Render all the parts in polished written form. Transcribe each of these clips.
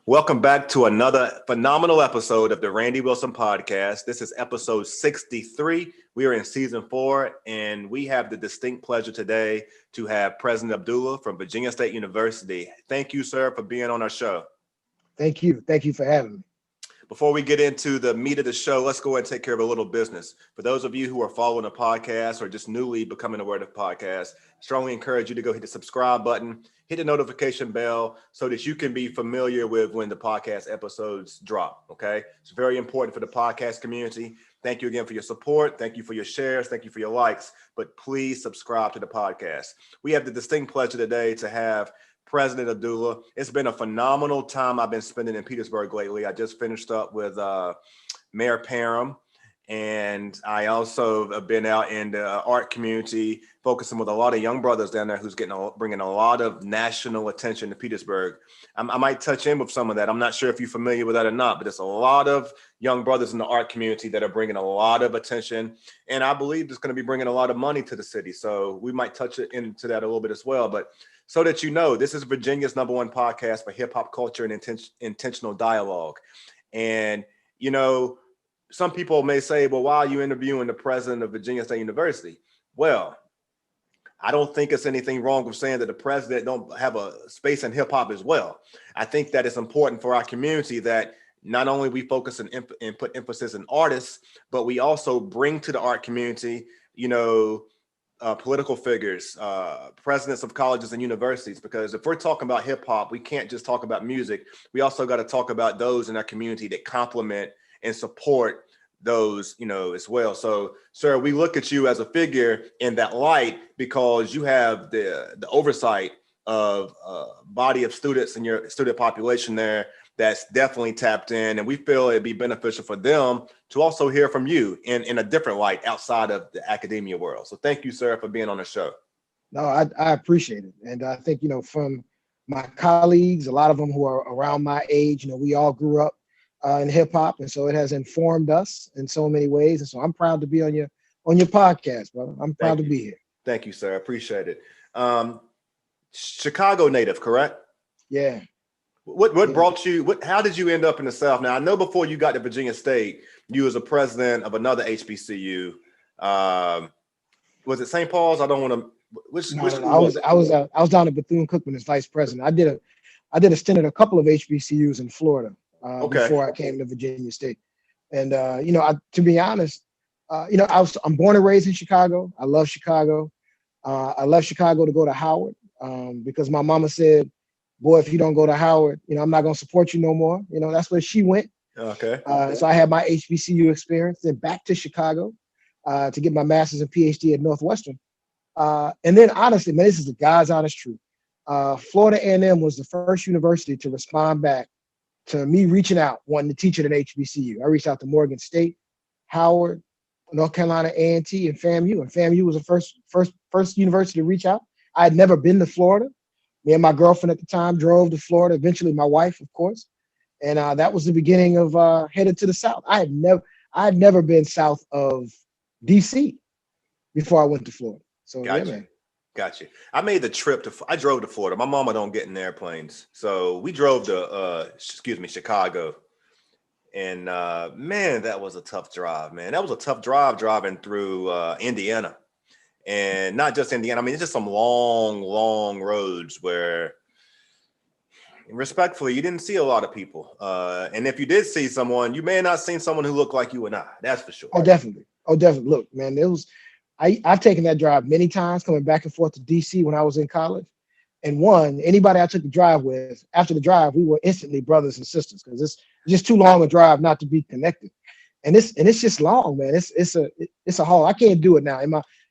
Welcome back to another phenomenal episode of the Randy Wilson Podcast. This is episode 63. We are in season 4, and we have the distinct pleasure today to have President Abdullah from Virginia State University. Thank you, sir, for being on our show. Thank you. Thank you for having me. Before we get into the meat of the show, let's go ahead and take care of a little business. For those of you who are following the podcast or just newly becoming aware of the podcast, strongly encourage you to go hit the subscribe button, hit the notification bell so that you can be familiar with when the podcast episodes drop, okay? It's very important for the podcast community. Thank you again for your support. Thank you for your shares. Thank you for your likes, but please subscribe to the podcast. We have the distinct pleasure today to have President Abdullah. It's been a phenomenal time I've been spending in Petersburg lately. I just finished up with Mayor Parham, and I also have been out in the art community, focusing with a lot of young brothers down there who's bringing a lot of national attention to Petersburg. I might touch in with some of that. I'm not sure if you're familiar with that or not, but there's a lot of young brothers in the art community that are bringing a lot of attention, and I believe it's going to be bringing a lot of money to the city. So we might touch into that a little bit as well, but so that you know, this is Virginia's #1 podcast for hip hop culture and intentional dialogue. And, you know, some people may say, well, why are you interviewing the president of Virginia State University? Well, I don't think it's anything wrong with saying that the president don't have a space in hip hop as well. I think that it's important for our community that not only we focus and put emphasis in artists, but we also bring to the art community, you know, political figures, presidents of colleges and universities, because if we're talking about hip hop, we can't just talk about music. We also got to talk about those in our community that complement and support those, you know, as well. So, sir, we look at you as a figure in that light because you have the oversight of a body of students in your student population there that's definitely tapped in, and we feel it'd be beneficial for them to also hear from you in a different light outside of the academia world. So thank you, sir, for being on the show. No, I appreciate it. And I think, you know, from my colleagues, a lot of them who are around my age, you know, we all grew up in hip hop. And so it has informed us in so many ways. And so I'm proud to be on your podcast, brother. I'm proud to be here. Thank you, sir. I appreciate it. Chicago native, correct? Yeah. What brought you, how did you end up in the South? Now, I know before you got to Virginia State, you was a president of another HBCU. Was it St. Paul's? I don't want to, which I was down at Bethune-Cookman as vice president. I did a stint at a couple of HBCUs in Florida before I came to Virginia State. And, you know, to be honest, you know, I'm born and raised in Chicago. I love Chicago. I left Chicago to go to Howard because my mama said, boy, if you don't go to Howard, you know, I'm not going to support you no more. You know, that's where she went. Okay. So I had my HBCU experience, then back to Chicago to get my master's and Ph.D. at Northwestern. And then honestly, man, this is the God's honest truth. Florida A&M was the first university to respond back to me reaching out, wanting to teach at an HBCU. I reached out to Morgan State, Howard, North Carolina A&T, and FAMU. And FAMU was the first university to reach out. I had never been to Florida. Me and my girlfriend at the time drove to Florida, eventually my wife, of course. And that was the beginning of headed to the South. I had never been south of DC before I went to Florida. So Gotcha. Yeah, man. Gotcha. I made the trip I drove to Florida. My mama don't get in airplanes. So we drove to, Chicago. And man, that was a tough drive, man. That was a tough drive driving through Indiana. And not just Indiana. I mean, it's just some long, long roads where, respectfully, you didn't see a lot of people. And if you did see someone, you may have not seen someone who looked like you and I. That's for sure. Oh, definitely. Look, man, I've taken that drive many times coming back and forth to DC when I was in college. And anybody I took the drive with, after the drive, we were instantly brothers and sisters because it's just too long a drive not to be connected. And it's just long, man. It's a haul. I can't do it now.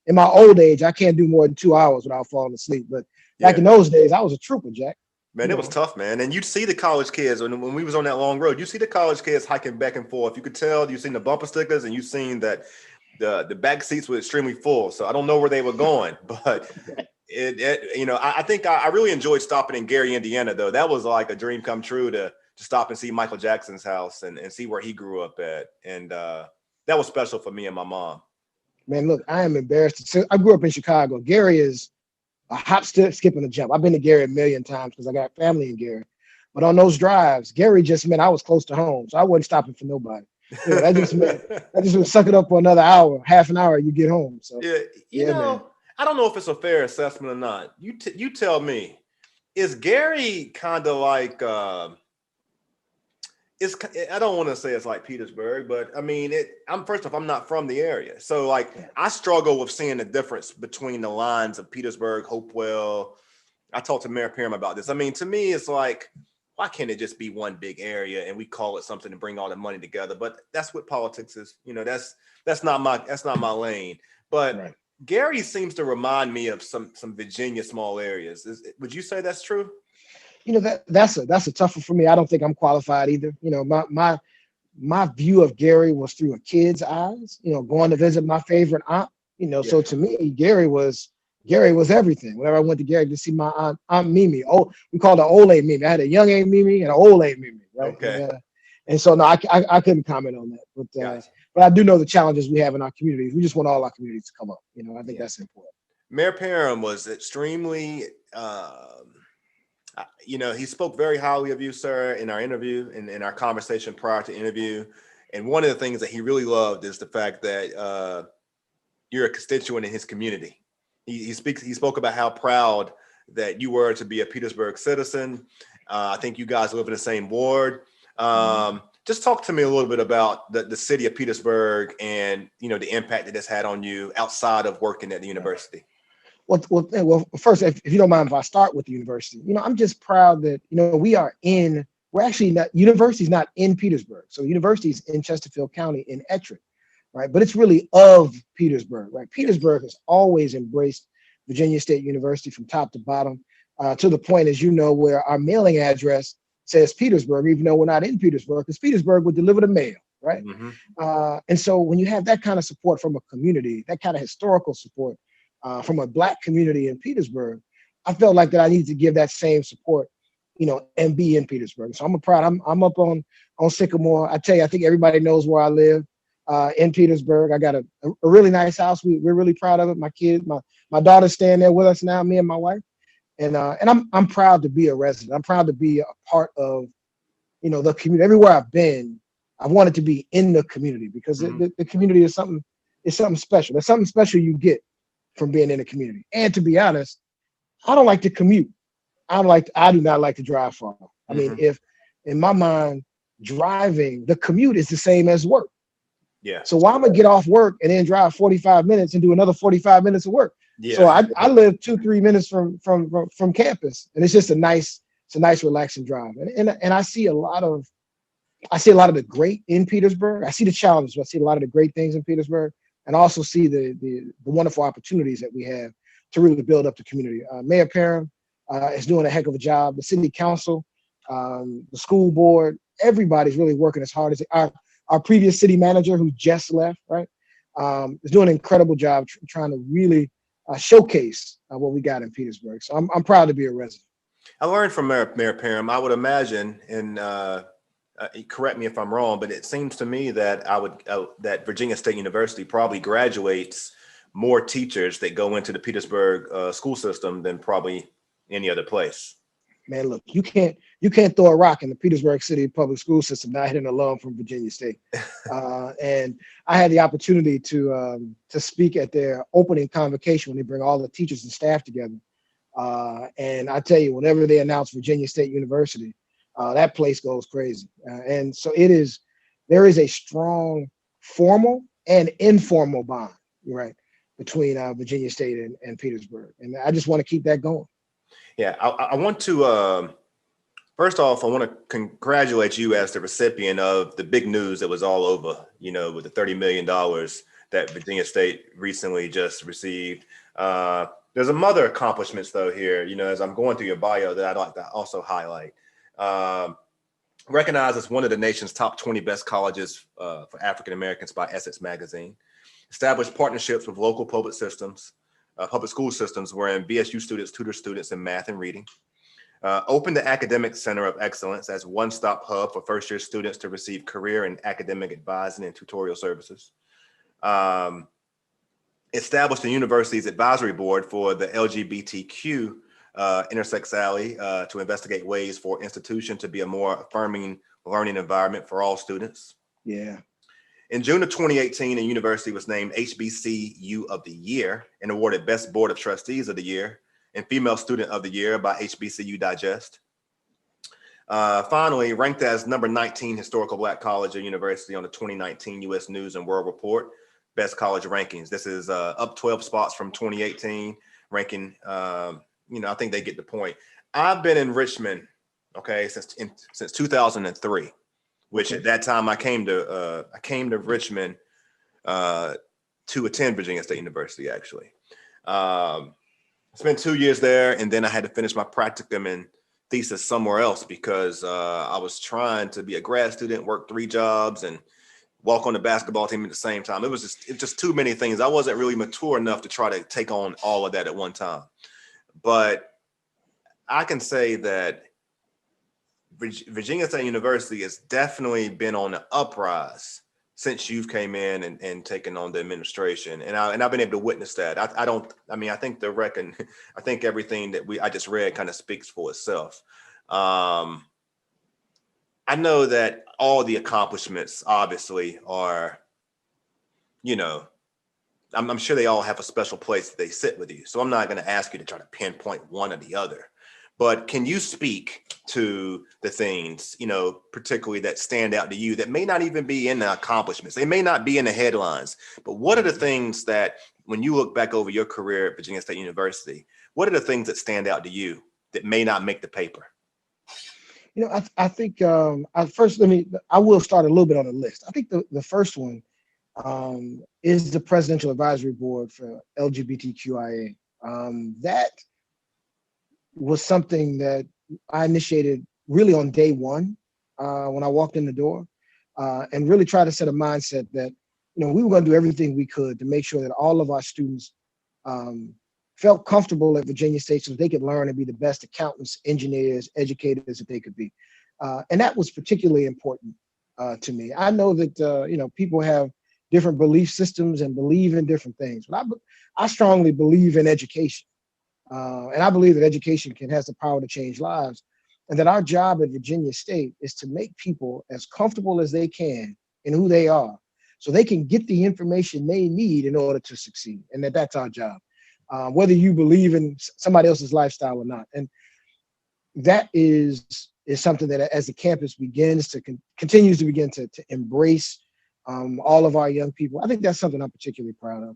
In my old age, I can't do more than 2 hours without falling asleep. But back in those days, I was a trooper, Jack. Man, it was tough, man. And you'd see the college kids when we was on that long road. You see the college kids hiking back and forth. You could tell you seen the bumper stickers and you seen that the back seats were extremely full. So I don't know where they were going, but I think I really enjoyed stopping in Gary, Indiana, though. That was like a dream come true to stop and see Michael Jackson's house and see where he grew up at. And that was special for me and my mom. Man, look, I am embarrassed. So I grew up in Chicago. Gary is a hop, skip, and a jump. I've been to Gary a million times because I got family in Gary. But on those drives, Gary just meant I was close to home, so I wasn't stopping for nobody. That just meant suck it up for another hour, half an hour, you get home. So yeah, you know, man. I don't know if it's a fair assessment or not. You tell me. Is Gary kind of like? I don't want to say it's like Petersburg, but I mean, first off, I'm not from the area. So like, I struggle with seeing the difference between the lines of Petersburg, Hopewell. I talked to Mayor Parham about this. I mean, to me, it's like, why can't it just be one big area and we call it something to bring all the money together? But that's what politics is. That's not my lane. But right. Gary seems to remind me of some Virginia small areas. Would you say that's true? That's a tough one for me. I don't think I'm qualified either. My view of Gary was through a kid's eyes, going to visit my favorite aunt, So to me, Gary was everything. Whenever I went to Gary to see my aunt Mimi, we called her old Mimi. I had a young Mimi and an old Mimi, right? Okay. And so no, I couldn't comment on that, but I do know the challenges we have in our communities. We just want all our communities to come up. I think that's important. Mayor Parham was extremely. He spoke very highly of you, sir, in our interview and in our conversation prior to interview. And one of the things that he really loved is the fact that you're a constituent in his community. He spoke about how proud that you were to be a Petersburg citizen. I think you guys live in the same ward. Just talk to me a little bit about the city of Petersburg and, the impact that it's had on you outside of working at the university. Well, first, if you don't mind, if I start with the university, I'm just proud that, we're actually not, university's not in Petersburg. So university's in Chesterfield County in Ettrick, right? But it's really of Petersburg, right? Petersburg has always embraced Virginia State University from top to bottom, to the point, as where our mailing address says Petersburg, even though we're not in Petersburg, because Petersburg would deliver the mail, right? Mm-hmm. And so when you have that kind of support from a community, that kind of historical support, from a Black community in Petersburg, I felt like that I needed to give that same support, and be in Petersburg. So I'm proud. I'm up on Sycamore. I tell you, I think everybody knows where I live in Petersburg. I got a really nice house. We're really proud of it. My kids, my daughter's staying there with us now, me and my wife. And I'm proud to be a resident. I'm proud to be a part of, the community. Everywhere I've been, I wanted to be in the community because the community is something special. There's something special you get from being in the community. And to be honest, I don't like to commute. I do not like to drive far. I mean, if in my mind, driving, the commute is the same as work. Yeah. So why am I get off work and then drive 45 minutes and do another 45 minutes of work? Yeah. So I live 2-3 minutes from campus, and it's just a nice relaxing drive. And I see a lot of the great in Petersburg. I see the challenges, but I see a lot of the great things in Petersburg. And also see the wonderful opportunities that we have to really build up the community. Mayor Parham is doing a heck of a job. The city council, the school board, everybody's really working as hard as our previous city manager, who just left, right, is doing an incredible job trying to really showcase what we got in Petersburg. So I'm proud to be a resident. I learned from Mayor Parham. I would imagine, and correct me if I'm wrong, but it seems to me that that Virginia State University probably graduates more teachers that go into the Petersburg school system than probably any other place. Man, look, you can't throw a rock in the Petersburg City public school system not hitting an alum from Virginia State. And I had the opportunity to speak at their opening convocation when they bring all the teachers and staff together. And I tell you, whenever they announce Virginia State University, that place goes crazy. And so there is a strong formal and informal bond, right, between Virginia State and Petersburg. And I just want to keep that going. Yeah, I want to, first off, I want to congratulate you as the recipient of the big news that was all over, with the $30 million that Virginia State recently just received. There's some other accomplishments, though, here, as I'm going through your bio that I'd like to also highlight. Recognized as one of the nation's top 20 best colleges for African Americans by Essex Magazine. Established partnerships with local public school systems, wherein VSU students tutor students in math and reading. Opened the Academic Center of Excellence as one-stop hub for first-year students to receive career and academic advising and tutorial services. Established the university's advisory board for the Lgbtq Intersex Ally, to investigate ways for institution to be a more affirming learning environment for all students. Yeah. In June of 2018, the university was named Hbcu of the Year and awarded Best Board of Trustees of the Year and Female Student of the Year by Hbcu Digest. Finally, ranked as number 19 historical Black college or university on the 2019 U.S. News and World Report, Best College Rankings. This is up 12 spots from 2018, ranking, I think they get the point. I've been in Richmond, okay, since 2003, which at that time I came to Richmond to attend Virginia State University, actually. Spent 2 years there, and then I had to finish my practicum and thesis somewhere else because I was trying to be a grad student, work 3 jobs, and walk on the basketball team at the same time. It was just too many things. I wasn't really mature enough to try to take on all of that at one time. But I can say that Virginia State University has definitely been on the uprise since you've came in and taken on the administration, and I've been able to witness that. I think I think everything that I just read kind of speaks for itself. I know that all the accomplishments obviously are, I'm sure they all have a special place that they sit with you. So I'm not going to ask you to try to pinpoint one or the other. But can you speak to the things, particularly that stand out to you that may not even be in the accomplishments? They may not be in the headlines, but what are the things that, when you look back over your career at Virginia State University, what are the things that stand out to you that may not make the paper? I think I will start a little bit on the list. I think the first one is the Presidential Advisory Board for Lgbtqia. That was something that I initiated really on day one when I walked in the door, and really tried to set a mindset that, we were going to do everything we could to make sure that all of our students felt comfortable at Virginia State so that they could learn and be the best accountants, engineers, educators that they could be. And that was particularly important to me. I know that, people have different belief systems and believe in different things, but I strongly believe in education. And I believe that education has the power to change lives, and that our job at Virginia State is to make people as comfortable as they can in who they are so they can get the information they need in order to succeed. And that's our job, whether you believe in somebody else's lifestyle or not. And that is something that as the campus continues to begin to embrace all of our young people, I think that's something I'm particularly proud of.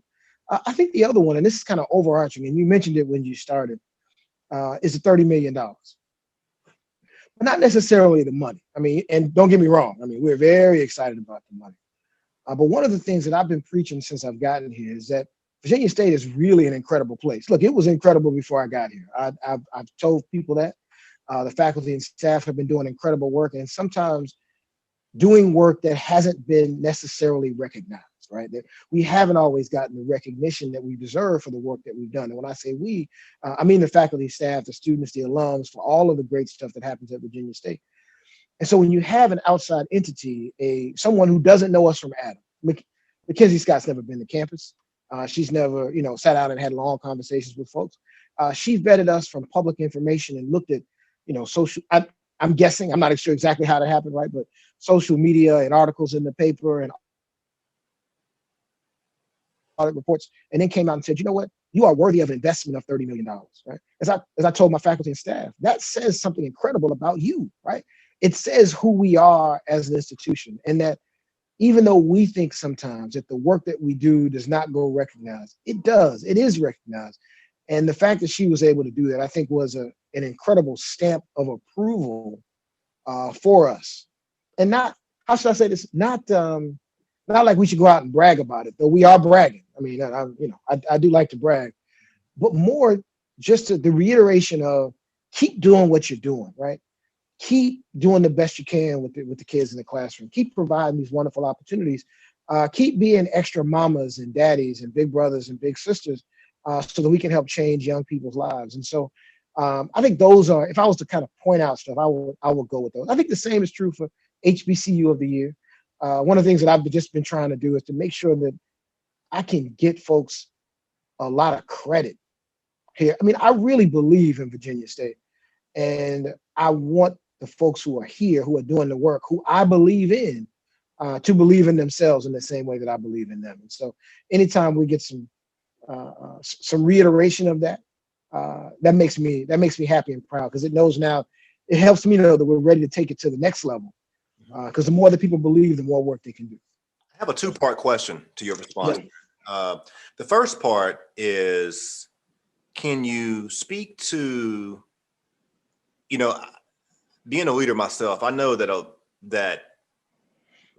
I think the other one, and this is kind of overarching, and you mentioned it when you started, is the $30 million. But not necessarily the money. And don't get me wrong, we're very excited about the money. But one of the things that I've been preaching since I've gotten here is that Virginia State is really an incredible place. Look, it was incredible before I got here. I've told people that. The faculty and staff have been doing incredible work, and sometimes doing work that hasn't been necessarily recognized, right? That we haven't always gotten the recognition that we deserve for the work that we've done. And when I say we, I mean the faculty, staff, the students, the alums, for all of the great stuff that happens at Virginia State. And so when you have an outside entity, someone who doesn't know us from Adam, Mackenzie Scott's never been to campus. She's never, sat out and had long conversations with folks. She vetted us from public information and looked at, social, I'm guessing, I'm not sure exactly how that happened, right? But social media and articles in the paper and audit reports, and then came out and said, you know what? You are worthy of an investment of $30 million, right? As I told my faculty and staff, that says something incredible about you, right? It says who we are as an institution, and that even though we think sometimes that the work that we do does not go recognized, it does. It is recognized. And the fact that she was able to do that, I think, was an incredible stamp of approval for us. And not, how should I say this? Not like we should go out and brag about it, though we are bragging. I do like to brag, but more just the reiteration of keep doing what you're doing, right? Keep doing the best you can with the kids in the classroom. Keep providing these wonderful opportunities. Keep being extra mamas and daddies and big brothers and big sisters so that we can help change young people's lives. And so I think those are, if I was to kind of point out stuff, I will go with those. I think the same is true for HBCU of the year. One of the things that I've just been trying to do is to make sure that I can get folks a lot of credit here. I mean, I really believe in Virginia State, and I want the folks who are here, who are doing the work, who I believe in, to believe in themselves in the same way that I believe in them. And so anytime we get some reiteration of that, that makes me happy and proud, because it knows now, it helps me know that we're ready to take it to the next level. Because the more that people believe, the more work they can do. I have a two-part question to your response. Yeah. The first part is, can you speak to, being a leader myself, I know that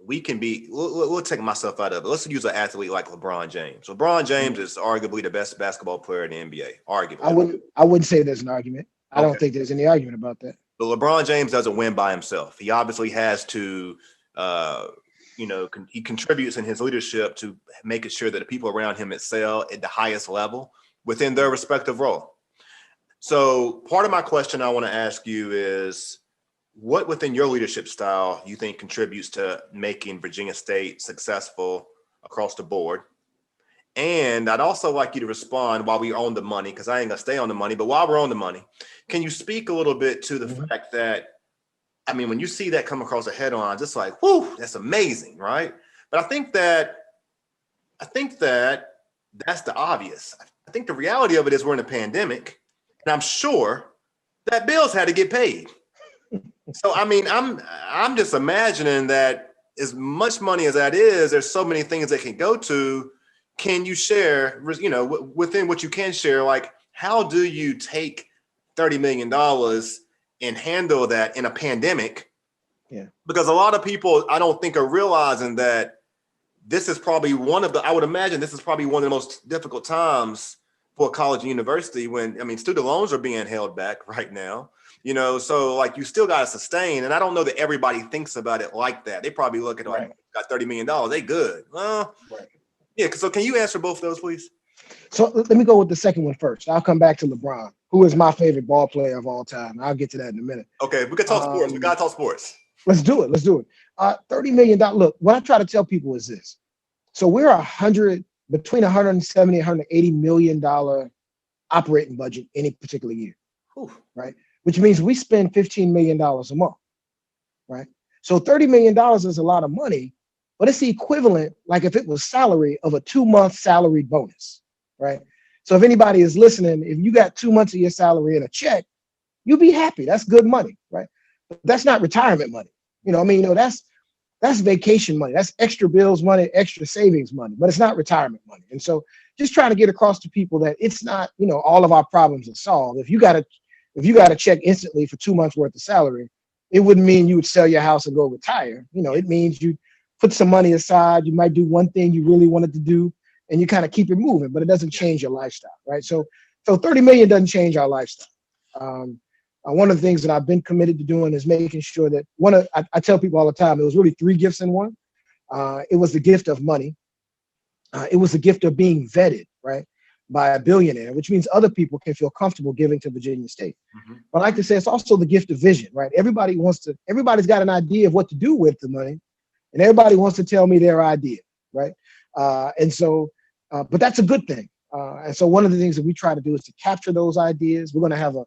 we can be, we'll take myself out of it. Let's use an athlete like LeBron James. LeBron James is arguably the best basketball player in the NBA, arguably. I wouldn't say there's an argument. I don't think there's any argument about that. But LeBron James doesn't win by himself. He obviously has to, he contributes in his leadership to making sure that the people around him excel at the highest level within their respective role. So part of my question I want to ask you is, what within your leadership style you think contributes to making Virginia State successful across the board? And I'd also like you to respond while we're on the money, because I ain't gonna stay on the money, but while we're on the money, can you speak a little bit to the fact that, I mean, when you see that come across a head on, just like, whoo, that's amazing, right? But I think that that's the obvious. I think the reality of it is we're in a pandemic, and I'm sure that bills had to get paid. So, I mean, I'm just imagining that as much money as that is, there's so many things that can go to. Can you share, within what you can share, like, how do you take $30 million and handle that in a pandemic? Yeah. Because a lot of people, I don't think, are realizing that this is probably I would imagine this is probably one of the most difficult times for a college and university when, student loans are being held back right now. So like you still got to sustain. And I don't know that everybody thinks about it like that. They probably look at like, got $30 million. They good. Well, yeah. So can you answer both of those, please? So let me go with the second one first. I'll come back to LeBron, who is my favorite ball player of all time. I'll get to that in a minute. Okay. We can talk sports. We got to talk sports. Let's do it. $30 million. Look, what I try to tell people is this. So we're between $170 and $180 million operating budget any particular year. Right? Which means we spend $15 million a month, right? So $30 million is a lot of money, but it's the equivalent, like if it was salary, of a 2-month salary bonus, right? So if anybody is listening, if you got 2 months of your salary in a check, you'll be happy. That's good money, right? But that's not retirement money. That's vacation money. That's extra bills money, extra savings money, but it's not retirement money. And so just trying to get across to people that it's not, all of our problems are solved. If you got a check instantly for 2 months worth of salary, it wouldn't mean you would sell your house and go retire. It means you put some money aside. You might do one thing you really wanted to do, and you kind of keep it moving, but it doesn't change your lifestyle, right? So 30 million doesn't change our lifestyle. One of the things that I've been committed to doing is making sure that I tell people all the time, it was really 3 gifts in one. It was the gift of money. It was the gift of being vetted, right, by a billionaire, which means other people can feel comfortable giving to Virginia State. But I like to say it's also the gift of vision, right? Everybody's got an idea of what to do with the money, and everybody wants to tell me their idea, right? But that's a good thing. And so one of the things that we try to do is to capture those ideas. We're going to have a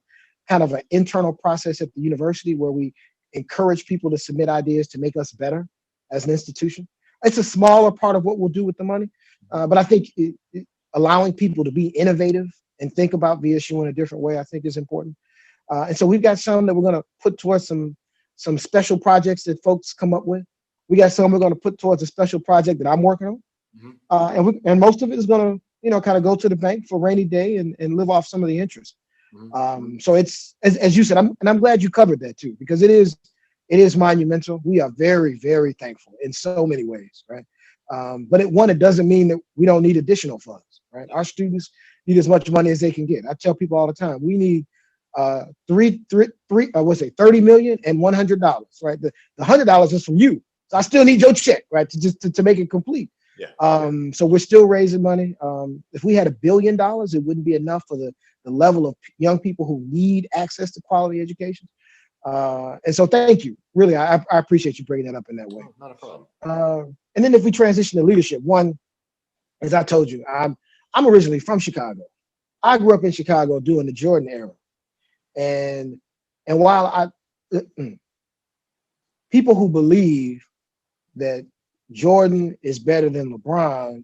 kind of an internal process at the university where we encourage people to submit ideas to make us better as an institution. It's a smaller part of what we'll do with the money, but I think allowing people to be innovative and think about VSU in a different way, I think, is important. And so we've got some that we're going to put towards some special projects that folks come up with. We got some we're going to put towards a special project that I'm working on. And most of it is going to, kind of go to the bank for rainy day and live off some of the interest. So it's, as you said, I'm glad you covered that too, because it is monumental. We are very, very thankful in so many ways, right? But it doesn't mean that we don't need additional funds, right? Our students need as much money as they can get. I tell people all the time, we need $30 million and $100, right? The $100 is from you. So I still need your check, right? To make it complete. Yeah. So we're still raising money. If we had $1 billion, it wouldn't be enough for the level of young people who need access to quality education. And so thank you. Really, I appreciate you bringing that up in that way. Oh, not a problem. And then if we transition to leadership, one, as I told you, I'm originally from Chicago. I grew up in Chicago during the Jordan era. And while people who believe that Jordan is better than LeBron,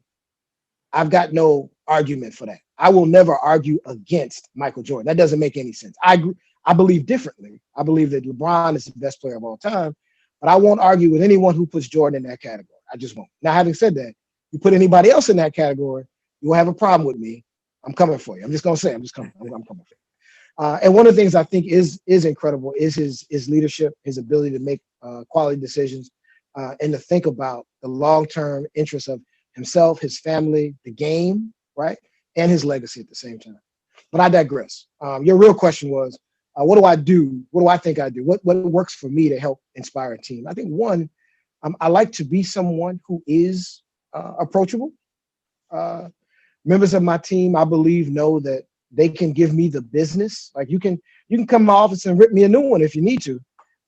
I've got no argument for that. I will never argue against Michael Jordan. That doesn't make any sense. I believe differently. I believe that LeBron is the best player of all time, but I won't argue with anyone who puts Jordan in that category. I just won't. Now, having said that, you put anybody else in that category, you will have a problem with me. I'm coming for you. I'm just gonna say, I'm coming for you. And one of the things I think is incredible is his leadership, his ability to make quality decisions, and to think about the long-term interests of himself, his family, the game, right, and his legacy at the same time. But I digress. Your real question was, what do I do? What do I think I do? What works for me to help inspire a team? I think one, I like to be someone who is approachable. Members of my team, I believe, know that they can give me the business. Like you can come to my office and rip me a new one if you need to.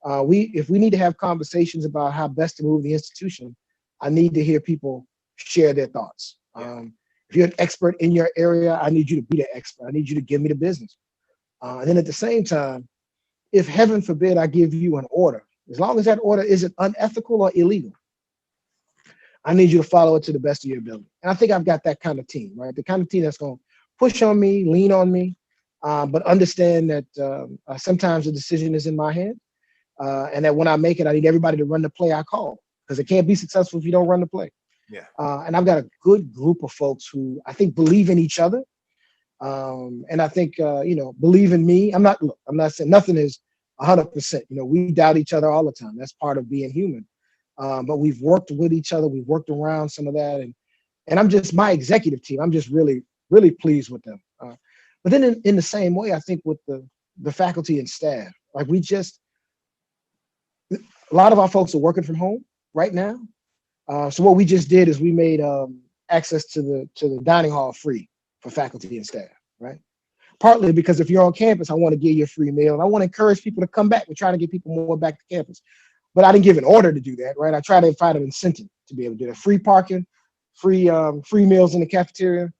If we need to have conversations about how best to move the institution, I need to hear people share their thoughts. If you're an expert in your area, I need you to be the expert. I need you to give me the business. And then at the same time, if heaven forbid I give you an order, as long as that order isn't unethical or illegal, I need you to follow it to the best of your ability. And I think I've got that kind of team, right? The kind of team that's going to push on me, lean on me, but understand that sometimes the decision is in my hand. And that when I make it, I need everybody to run the play I call, because it can't be successful if you don't run the play. Yeah. And I've got a good group of folks who I think believe in each other. And I think, believe in me. I'm not saying nothing is 100%. We doubt each other all the time. That's part of being human. But we've worked with each other. We've worked around some of that. And I'm just, my executive team, I'm just really, really pleased with them. But then in the same way, I think with the faculty and staff, like a lot of our folks are working from home right now. So what we just did is we made access to the dining hall free for faculty and staff, right? Partly because if you're on campus, I want to give you a free meal, and I want to encourage people to come back. We're trying to get people more back to campus. But I didn't give an order to do that, right? I try to find an incentive to be able to do that. Free parking, free meals in the cafeteria.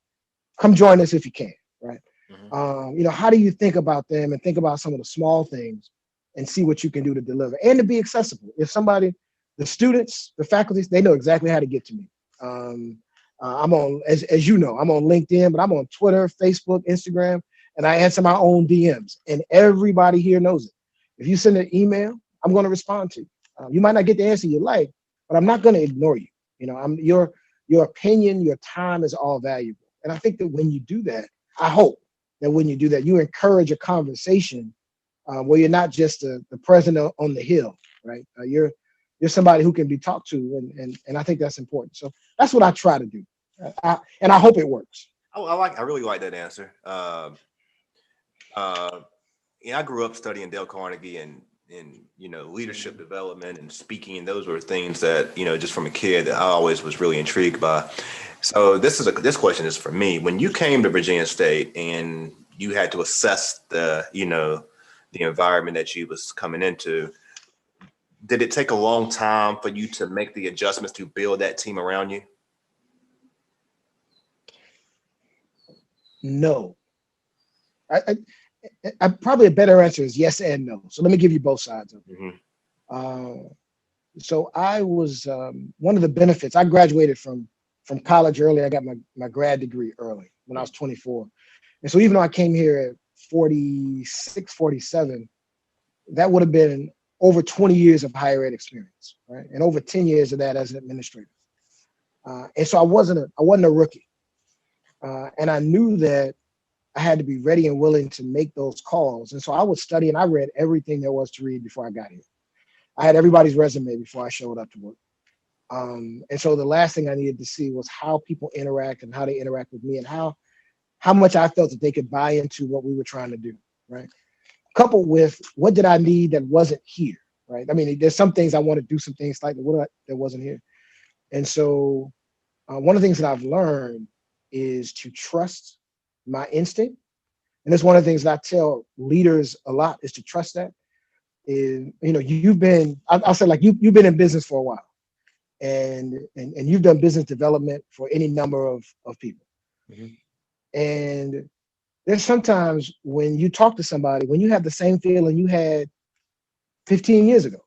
Come join us if you can, right? Mm-hmm. How do you think about them and think about some of the small things and see what you can do to deliver and to be accessible? If somebody, the students, the faculty, they know exactly how to get to me. I'm on, as you know, I'm on LinkedIn, but I'm on Twitter, Facebook, Instagram, and I answer my own DMs. And everybody here knows it. If you send an email, I'm going to respond to you. You might not get the answer you like, but I'm not going to ignore you. Your opinion, your time is all valuable. And I think that when you do that, I hope that when you do that, you encourage a conversation where you're not just the president on the hill, right? You're somebody who can be talked to, and I think that's important. So that's what I try to do, and I hope it works. I really like that answer. I grew up studying Dale Carnegie and leadership development and speaking, and those were things that just from a kid that I always was really intrigued by. So this question is for me. When you came to Virginia State and you had to assess the environment that you was coming into, did it take a long time for you to make the adjustments to build that team around you? No. I probably a better answer is yes and no. So let me give you both sides of it. Mm-hmm. So I was one of the benefits. I graduated from college early. I got my grad degree early when I was 24. And so even though I came here at 46, 47, that would have been over 20 years of higher ed experience, right? And over 10 years of that as an administrator. And so I wasn't a rookie. And I knew that I had to be ready and willing to make those calls. And so I would study, and I read everything there was to read before I got here. I had everybody's resume before I showed up to work. And so the last thing I needed to see was how people interact and how they interact with me and how much I felt that they could buy into what we were trying to do, right? Coupled with what did I need that wasn't here, right? I mean, there's some things I want to do, some things like that wasn't here. And so one of the things that I've learned is to trust my instinct. And that's one of the things that I tell leaders a lot is to trust that. Is, you've been, I'll say, like you've been in business for a while, and you've done business development for any number of people. Mm-hmm. And there's sometimes when you talk to somebody, when you have the same feeling you had 15 years ago,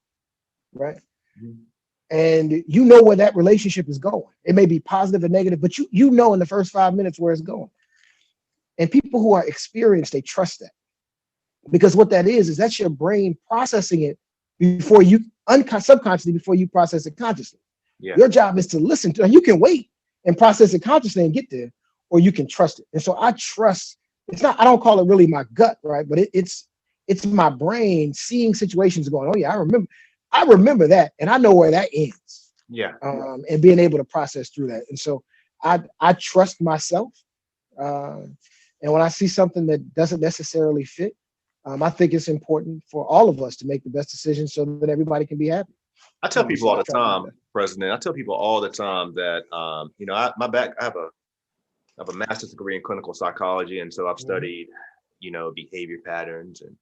right? Mhm. And you know where that relationship is going. It may be positive or negative, but you know in the first 5 minutes where it's going. And people who are experienced, they trust that. Because what that is that's your brain processing it before you subconsciously before you process it consciously. Yeah. Your job is to listen to, and you can wait and process it consciously and get there, or you can trust it. And so I trust. It's not. I don't call it really my gut, right? But it's my brain seeing situations going. Oh yeah, I remember that, and I know where that ends. Yeah. And being able to process through that. And so I trust myself. And when I see something that doesn't necessarily fit, I think it's important for all of us to make the best decision so that everybody can be happy. I tell people all the So I try to do time, President. I tell people all the time that I have a master's degree in clinical psychology, and so I've that. studied, behavior patterns, and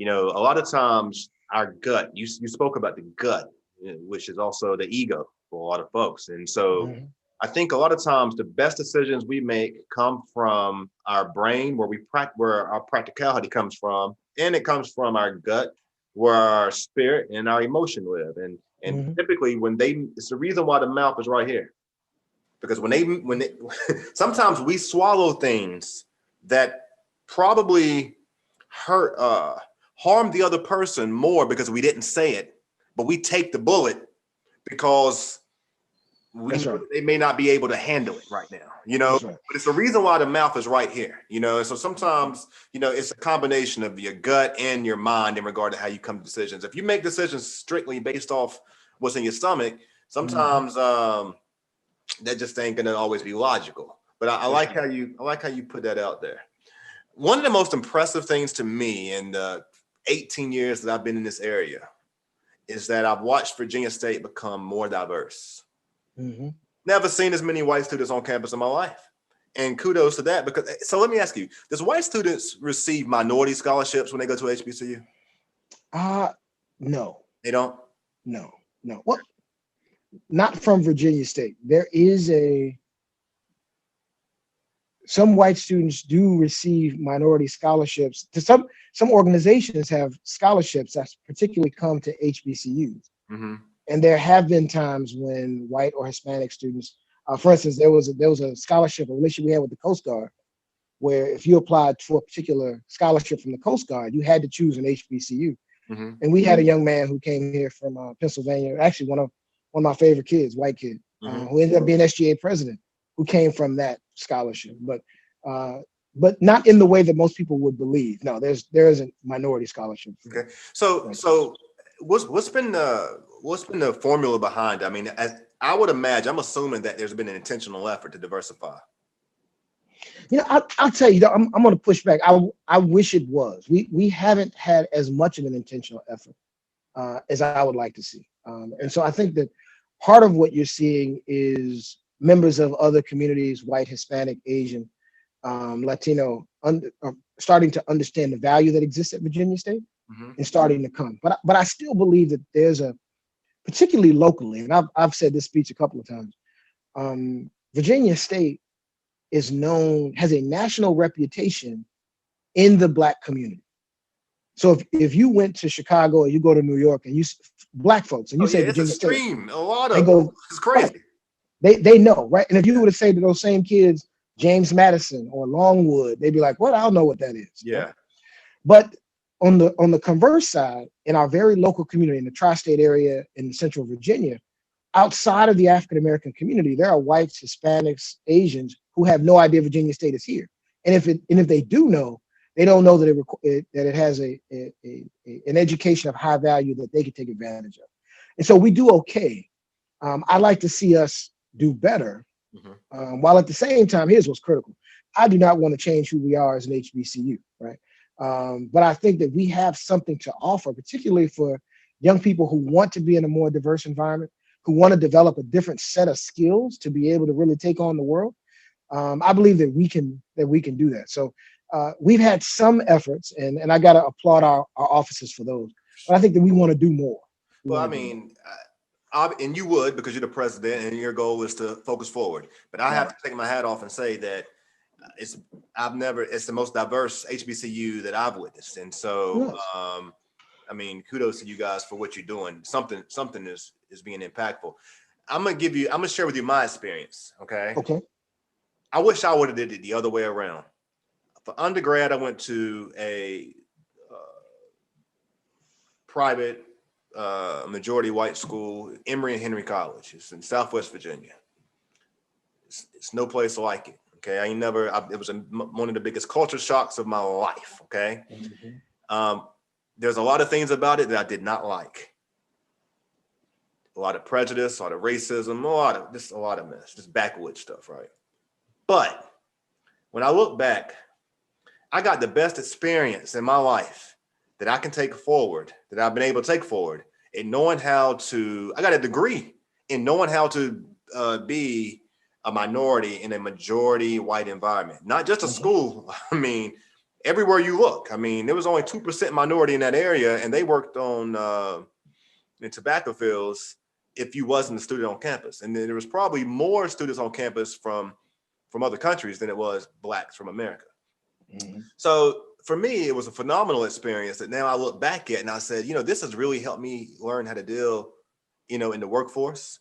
a lot of times our gut. You spoke about the gut, which is also the ego for a lot of folks, and so. Mhm. I think a lot of times the best decisions we make come from our brain, where our practicality comes from, and it comes from our gut, where our spirit and our emotion live. And Mhm. typically, it's the reason why the mouth is right here, because sometimes we swallow things that probably harm the other person more because we didn't say it, but we take the bullet because we That's know right. that they may not be able to handle it right now, That's right. but it's the reason why the mouth is right here, and so sometimes, it's a combination of your gut and your mind in regard to how you come to decisions. If you make decisions strictly based off what's in your stomach, sometimes that just ain't gonna always be logical. But I That's like right. I like how you put that out there. One of the most impressive things to me in the 18 years that I've been in this area is that I've watched Virginia State become more diverse. Mhm. Never seen as many white students on campus in my life. And kudos to that. So let me ask you, does white students receive minority scholarships when they go to HBCU? No, They don't? no, no. Well, not from Virginia State. There is some white students do receive minority scholarships. To some organizations have scholarships that's particularly come to HBCUs. Mm-hmm. And there have been times when white or Hispanic students, for instance, there was a scholarship, a relationship we had with the Coast Guard, where if you applied for a particular scholarship from the Coast Guard, you had to choose an HBCU. Mm-hmm. And we had a young man who came here from Pennsylvania, actually one of my favorite kids, white kid, who ended up being SGA president, who came from that scholarship, but not in the way that most people would believe. No, there isn't minority scholarship. Okay. So what's been the formula behind it? I mean, I would imagine, I'm assuming that there's been an intentional effort to diversify. I'll tell you, I'm going to push back. I wish it was. We haven't had as much of an intentional effort as I would like to see. And so I think that part of what you're seeing is members of other communities, white, Hispanic, Asian, Latino, starting to understand the value that exists at Virginia State and starting to come. But I still believe that there's particularly locally, and I've said this speech a couple of times, Virginia State has a national reputation in the Black community. So if you went to Chicago or you go to New York and Black folks and you say it's Virginia State, a lot they of go, it's crazy. Right, they know, right? And if you were to say to those same kids, James Madison or Longwood, they'd be like, "What? I don't know what that is." Yeah. Right? But on the converse side, in our very local community in the tri-state area in Central Virginia, outside of the African American community, there are whites, Hispanics, Asians who have no idea Virginia State is here. And if they do know, they don't know that it has an education of high value that they can take advantage of. And so we do okay. I like to see us do better. While at the same time, here's what's critical. I do not want to change who we are as an HBCU, right? But I think that we have something to offer, particularly for young people who want to be in a more diverse environment, who want to develop a different set of skills to be able to really take on the world. I believe that we can do that. So we've had some efforts, and I got to applaud our offices for those. But I think that we want to do more. Well, I mean, and you would, because you're the president and your goal is to focus forward. But I have to take my hat off and say that it's the most diverse HBCU that I've witnessed. And so, Yes. I mean, kudos to you guys for what you're doing. Something is being impactful. I'm gonna share with you my experience. Okay. I wish I would have did it the other way around. For undergrad, I went to a private, majority white school, Emory and Henry College. It's in Southwest Virginia. It's no place like it. Okay, it was one of the biggest culture shocks of my life. Okay, there's a lot of things about it that I did not like. A lot of prejudice, a lot of racism, a lot of mess, just backwoods stuff, right? But when I look back, I got the best experience in my life that I can take forward, that I've been able to take forward in knowing how to, I got a degree in knowing how to be a minority in a majority white environment, not just a school. I mean, everywhere you look. I mean, there was only 2% minority in that area, and they worked on in tobacco fields if you wasn't a student on campus. And then there was probably more students on campus from other countries than it was blacks from America. So for me, it was a phenomenal experience that now I look back at and I said, this has really helped me learn how to deal, in the workforce.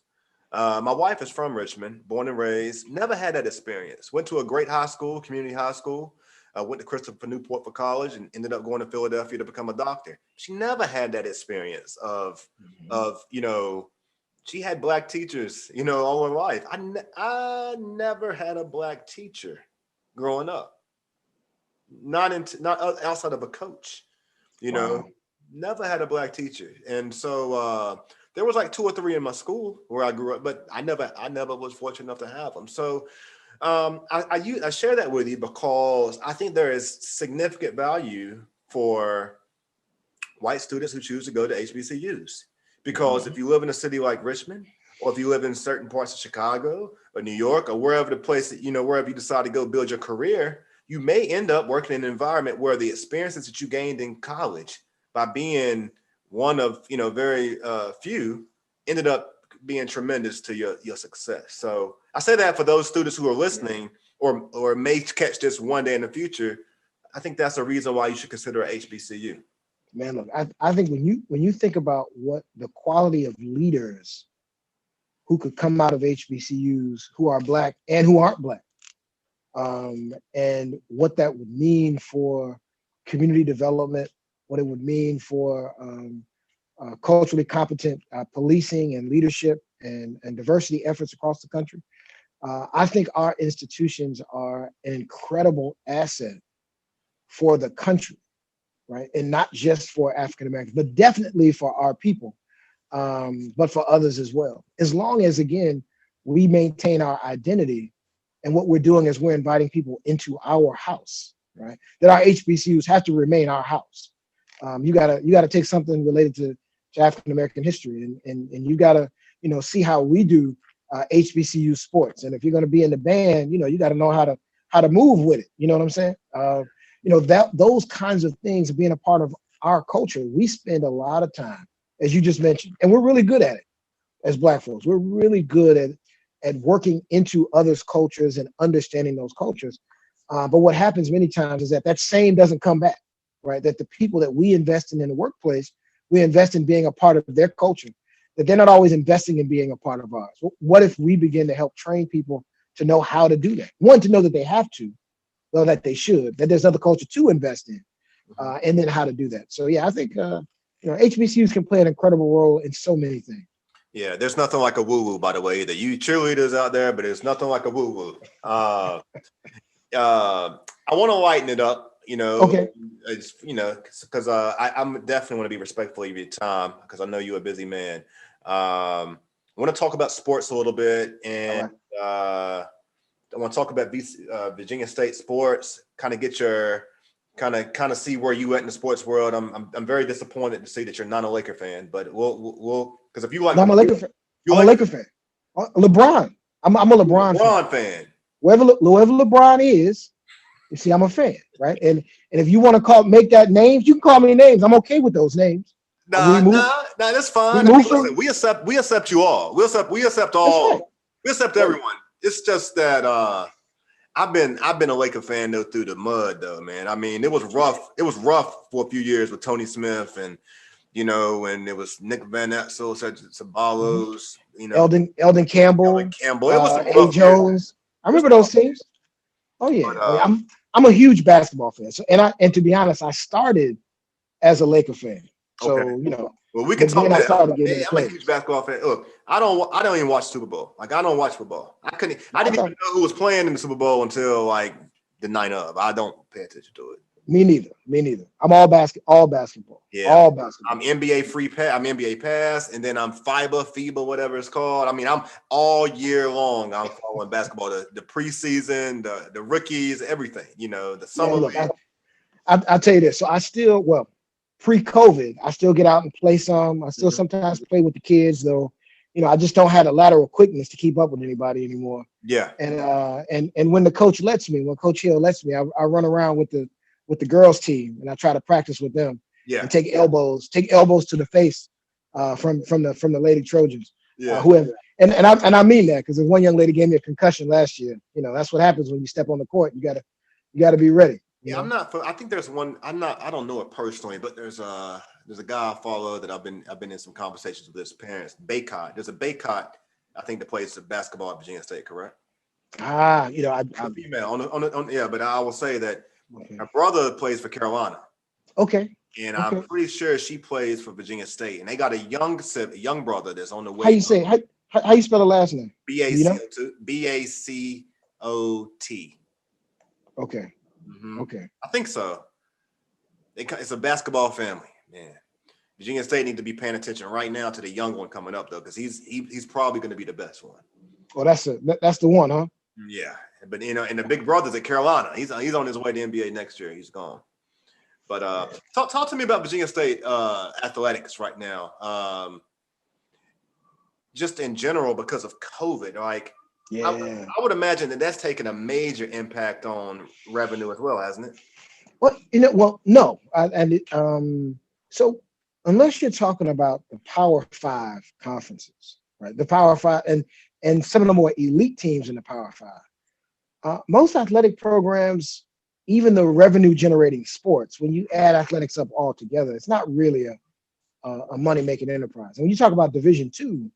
My wife is from Richmond, born and raised, never had that experience. Went to a great high school, community high school. Went to Christopher Newport for college and ended up going to Philadelphia to become a doctor. She never had that experience of she had black teachers, all her life. I never had a black teacher growing up. Not outside of a coach, never had a black teacher. And so there was like 2 or 3 in my school where I grew up, but I never was fortunate enough to have them. So I share that with you because I think there is significant value for white students who choose to go to HBCUs. Because if you live in a city like Richmond, or if you live in certain parts of Chicago or New York, or wherever the place that, wherever you decide to go build your career, you may end up working in an environment where the experiences that you gained in college by being one of, very few ended up being tremendous to your success. So I say that for those students who are listening or may catch this one day in the future, I think that's a reason why you should consider a HBCU. Man, look, I think when you think about what the quality of leaders who could come out of HBCUs who are black and who aren't black, and what that would mean for community development, what it would mean for culturally competent policing and leadership and diversity efforts across the country. I think our institutions are an incredible asset for the country, right? And not just for African Americans, but definitely for our people, but for others as well. As long as, again, we maintain our identity, and what we're doing is we're inviting people into our house, right? That our HBCUs have to remain our house. You gotta take something related to African American history, and you gotta see how we do HBCU sports. And if you're gonna be in the band, you gotta know how to move with it. You know what I'm saying? Those kinds of things being a part of our culture. We spend a lot of time, as you just mentioned, and we're really good at it as Black folks. We're really good at working into others' cultures and understanding those cultures. But what happens many times is that same doesn't come back, right? That the people that we invest in the workplace, we invest in being a part of their culture, that they're not always investing in being a part of ours. What if we begin to help train people to know how to do that? One, to know that they have to, or that they should, that there's other culture to invest in, and then how to do that. So yeah, I think HBCUs can play an incredible role in so many things. Yeah, there's nothing like a woo-woo, by the way. That you cheerleaders out there, but there's nothing like a woo-woo. I want to lighten it up, Okay. it's, because I'm definitely want to be respectful of your time because I know you're a busy man. I want to talk about sports a little bit, and I want to talk about Virginia State sports. Kind of get your kind of see where you at in the sports world. I'm very disappointed to see that you're not a Laker fan, but we'll because if you like, No, I'm a Laker fan. I'm a Laker fan. LeBron. I'm a LeBron fan. Whoever LeBron is, you see, I'm a fan, right? And if you want to make that names, you can call me names. I'm okay with those names. Nah, that's fine. We accept you all. We accept all. Right. We accept everyone. It's just that I've been a Laker fan though through the mud though, man. I mean, it was rough. It was rough for a few years with Tony Smith and when it was Nick Van Exel, Sabalos, Eldon Campbell, It was some A. rough years. Jones. I remember those teams. Oh yeah, But, I'm a huge basketball fan. So and to be honest, I started as a Laker fan. So okay. Well, we can talk about that. I'm a huge basketball fan. Look, I don't even watch Super Bowl. Like I don't watch football. I didn't even know who was playing in the Super Bowl until like the night of. I don't pay attention to it. Me neither. I'm all basketball. Yeah. All basketball. I'm NBA free pass. I'm NBA pass, and then I'm FIBA, whatever it's called. I mean, I'm all year long. I'm following basketball, the preseason, the rookies, everything. The summer. Yeah, look, I'll tell you this. So I still, pre-COVID, I still get out and play some. I still sometimes play with the kids, though. I just don't have the lateral quickness to keep up with anybody anymore. Yeah. And when the coach lets me, when Coach Hill lets me, I run around with the girls team and I try to practice with them. Yeah. And take elbows to the face from the Lady Trojans. Yeah. And I mean that because one young lady gave me a concussion last year. That's what happens when you step on the court. You gotta be ready. Yeah, I think there's one. I don't know it personally, but there's a guy I follow that I've been in some conversations with his parents. Baycott. There's a Baycott, I think, that plays basketball at Virginia State, correct? I'm female yeah, but I will say that my brother plays for Carolina. Okay. And I'm pretty sure she plays for Virginia State, and they got a young brother that's on the way. How you say? How you spell the last name? Bacot. Okay. Mm-hmm. Okay. I think so. It's a basketball family. Yeah. Virginia State need to be paying attention right now to the young one coming up though, because he's probably going to be the best one. Well, that's the one, huh? Yeah, but and the big brother's at Carolina. He's on his way to NBA next year. He's gone. But talk to me about Virginia State athletics right now. Just in general, because of COVID, like I would imagine that's taken a major impact on revenue as well, hasn't it? Well, no, so unless you're talking about the Power 5 conferences, right? The Power 5 and some of the more elite teams in the Power 5, most athletic programs, even the revenue generating sports, when you add athletics up all together, it's not really a money making enterprise. And when you talk about Division II,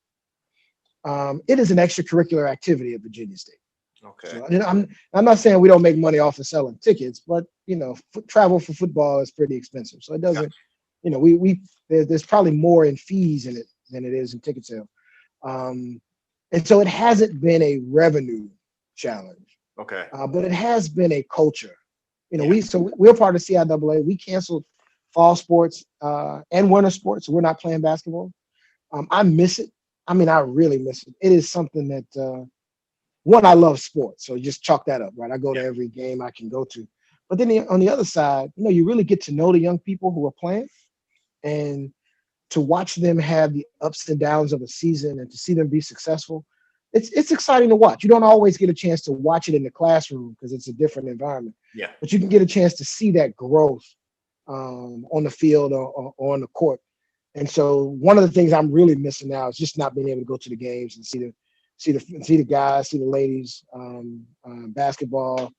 it is an extracurricular activity at Virginia State. Okay. So, I'm not saying we don't make money off of selling tickets, but travel for football is pretty expensive. So it doesn't, there's probably more in fees in it than it is in ticket sales. And so it hasn't been a revenue challenge. Okay. But it has been a culture. We're part of CIAA. We canceled fall sports and winter sports. So we're not playing basketball. I miss it. I mean, I really miss it. It is something that I love sports. So just chalk that up, right? I go to every game I can go to. But then on the other side, you really get to know the young people who are playing and to watch them have the ups and downs of a season and to see them be successful. It's exciting to watch. You don't always get a chance to watch it in the classroom because it's a different environment. Yeah. But you can get a chance to see that growth on the field or on the court. And so one of the things I'm really missing now is just not being able to go to the games and see the guys, see the ladies, basketball,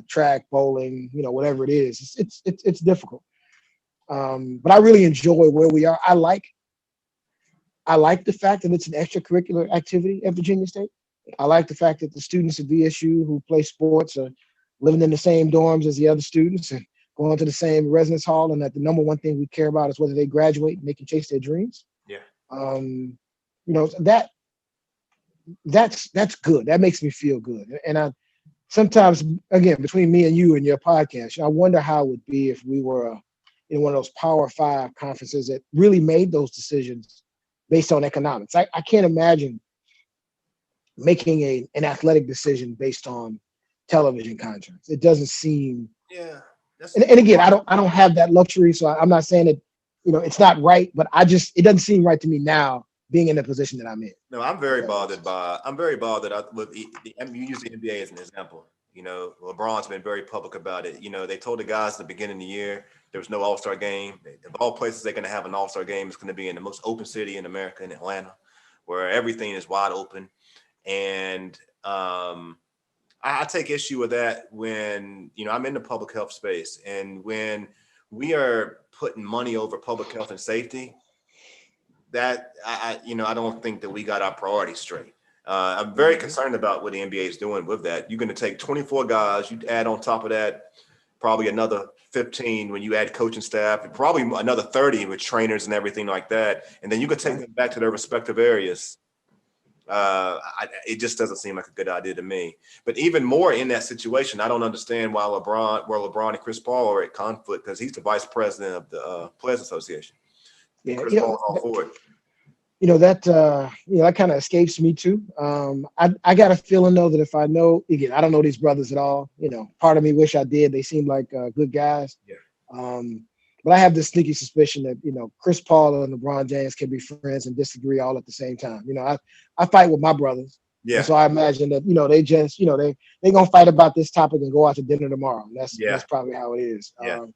track, bowling, whatever it is. It's difficult. But I really enjoy where we are. I like the fact that it's an extracurricular activity at Virginia State. I like the fact that the students at VSU who play sports are living in the same dorms as the other students and going to the same residence hall, and that the number one thing we care about is whether they graduate and they can chase their dreams. Yeah. That's good. That makes me feel good. And I sometimes, again, between me and you and your podcast, I wonder how it would be if we were in one of those Power 5 conferences that really made those decisions based on economics. I can't imagine making an athletic decision based on television contracts. It doesn't seem. Yeah. And again, I don't have that luxury, so I'm not saying that it's not right, but it doesn't seem right to me now being in the position that I'm in. No, I'm very bothered with you use the NBA as an example. LeBron's been very public about it. They told the guys at the beginning of the year there was no All-Star game. Of all places they're going to have an All-Star game, it's going to be in the most open city in America, in Atlanta, where everything is wide open. And I take issue with that when, I'm in the public health space, and when we are putting money over public health and safety, that I don't think that we got our priorities straight. I'm very concerned about what the NBA is doing with that. You're going to take 24 guys, you add on top of that probably another 15 when you add coaching staff, and probably another 30 with trainers and everything like that. And then you can take them back to their respective areas. It just doesn't seem like a good idea to me. But even more in that situation, I don't understand why LeBron and Chris Paul are at conflict, because he's the vice president of the Players Association. Yeah, Chris Paul's all for it. That kind of escapes me too. I got a feeling though that if I know, again, I don't know these brothers at all. Part of me wish I did. They seem like good guys. Yeah. But I have this sneaky suspicion that Chris Paul and LeBron James can be friends and disagree all at the same time. I fight with my brothers. Yeah. And so I imagine that they just they gonna fight about this topic and go out to dinner tomorrow. And that's probably how it is. Yeah.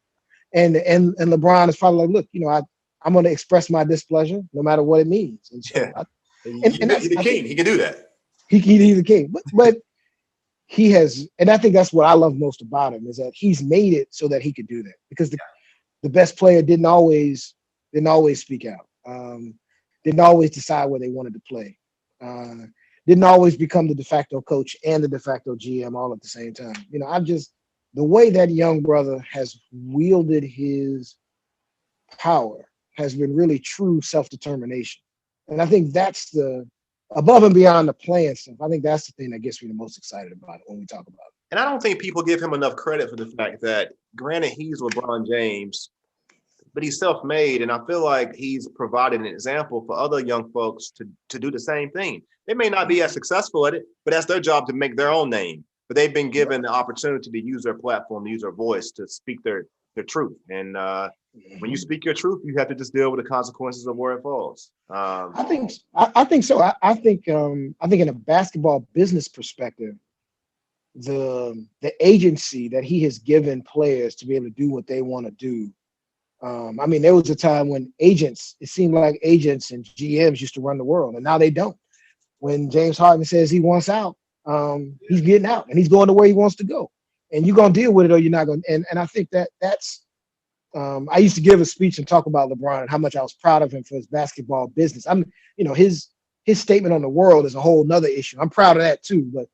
And LeBron is probably like, look, I'm going to express my displeasure no matter what it means. And so he's the king. He can do that. He's the king. But he has, and I think that's what I love most about him, is that he's made it so that he could do that, because the best player didn't always speak out. Didn't always decide where they wanted to play. Didn't always become the de facto coach and the de facto GM all at the same time. The way that young brother has wielded his power has been really true self-determination. And I think that's the above and beyond the playing stuff. I think that's the thing that gets me the most excited about it when we talk about it. And I don't think people give him enough credit for the fact that, granted, he's LeBron James, but he's self-made. And I feel like he's provided an example for other young folks to do the same thing. They may not be as successful at it, but that's their job to make their own name. But they've been given the opportunity to use their platform, to use their voice, to speak their truth. And when you speak your truth, you have to just deal with the consequences of where it falls. I think so. I think in a basketball business perspective, the agency that he has given players to be able to do what they want to do. There was a time when it seemed like agents and GMs used to run the world, and now they don't. When James Harden says he wants out, he's getting out, and he's going to where he wants to go. And you're going to deal with it or you're not going to. And I think that's I used to give a speech and talk about LeBron and how much I was proud of him for his basketball business. His statement on the world is a whole nother issue. I'm proud of that too. But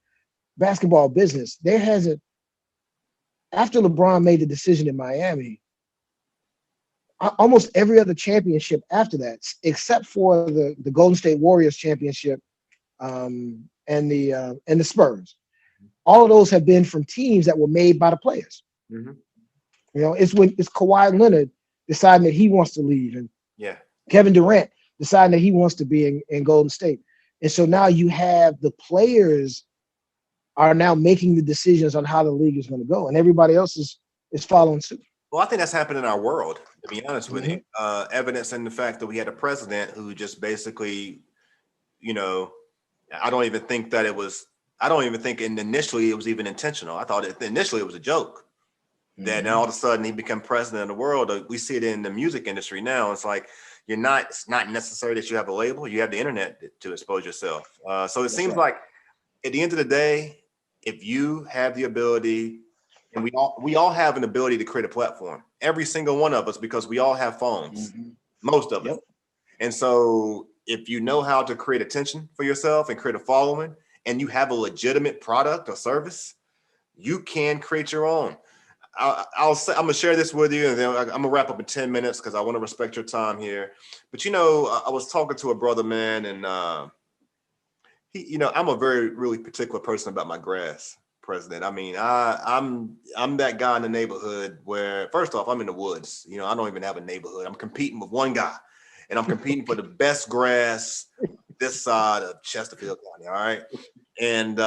basketball business, after LeBron made the decision in Miami, almost every other championship after that, except for the Golden State Warriors championship and the Spurs, all of those have been from teams that were made by the players. Mm-hmm. It's Kawhi Leonard deciding that he wants to leave, and Kevin Durant deciding that he wants to be in Golden State. And so now you have the players are now making the decisions on how the league is going to go, and everybody else is following suit. Well, I think that's happened in our world, to be honest with you. Evidence in the fact that we had a president who just basically, I don't even think initially it was even intentional. I thought initially it was a joke. That then all of a sudden he became president of the world. We see it in the music industry now. It's like it's not necessary that you have a label. You have the internet to expose yourself. So it seems like at the end of the day, if you have the ability, and we all have an ability to create a platform, every single one of us, because we all have phones, most of us. And so if you know how to create attention for yourself and create a following, and you have a legitimate product or service, you can create your own. I'm gonna share this with you, and then I'm gonna wrap up in 10 minutes because I want to respect your time here. But I was talking to a brother, man, and I'm a very really particular person about my grass, President. I'm that guy in the neighborhood where, first off, I'm in the woods. I don't even have a neighborhood. I'm competing with one guy, and I'm competing for the best grass this side of Chesterfield County. All right, and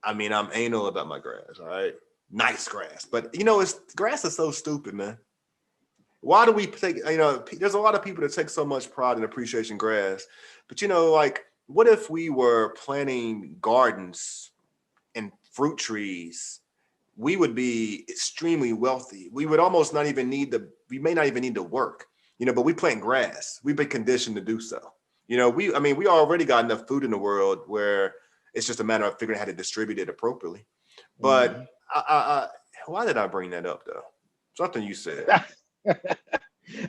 I'm anal about my grass. All right. Nice grass, but grass is so stupid, man. Why do we take? There's a lot of people that take so much pride in appreciation grass, but what if we were planting gardens and fruit trees? We would be extremely wealthy. We would almost not even need we may not even need to work, but we plant grass. We've been conditioned to do so. We already got enough food in the world where It's just a matter of figuring out how to distribute it appropriately. But why did I bring that up though? Something you said.